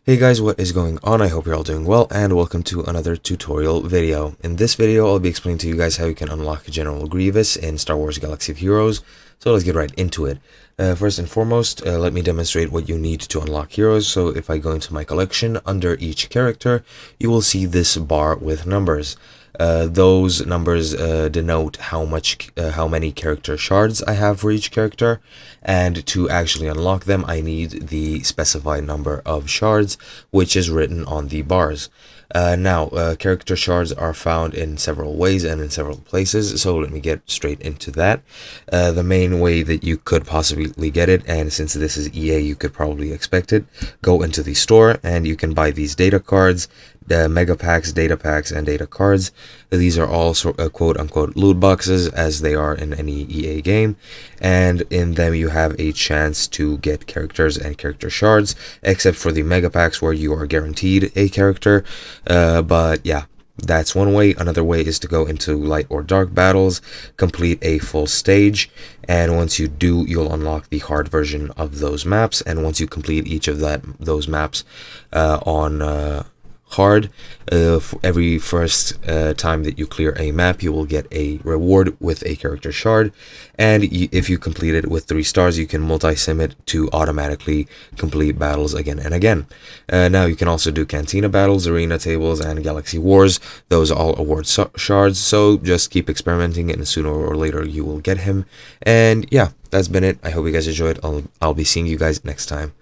Hey guys, what is going on? I hope you're all doing well, and welcome to another tutorial video. In this video, I'll be explaining to you guys how you can unlock General Grievous in Star Wars Galaxy of Heroes. So let's get right into it. First and foremost, let me demonstrate what you need to unlock heroes. So if I go into my collection, under each character, you will see this bar with numbers. Those numbers denote how many character shards I have for each character, and to actually unlock them I need the specified number of shards, which is written on the bars. Character shards are found in several ways and in several places, so let me get straight into that. The main way that you could possibly get it, and since this is EA you could probably expect it, go into the store and you can buy these data cards, the mega packs, data packs, and data cards. These are all quote-unquote loot boxes, as they are in any EA game, and in them you have a chance to get characters and character shards, except for the mega packs where you are guaranteed a character. But yeah, that's one way. Another way is to go into light or dark battles, complete a full stage, and once you do, you'll unlock the hard version of those maps. And once you complete each of those maps on hard, every first time that you clear a map, you will get a reward with a character shard, and if you complete it with 3 stars, you can multi-sim it to automatically complete battles again and again. Now you can also do cantina battles, arena tables, and galaxy wars. Those all award shards, so just keep experimenting and sooner or later you will get him. And yeah, that's been it. I hope you guys enjoyed. I'll be seeing you guys next time.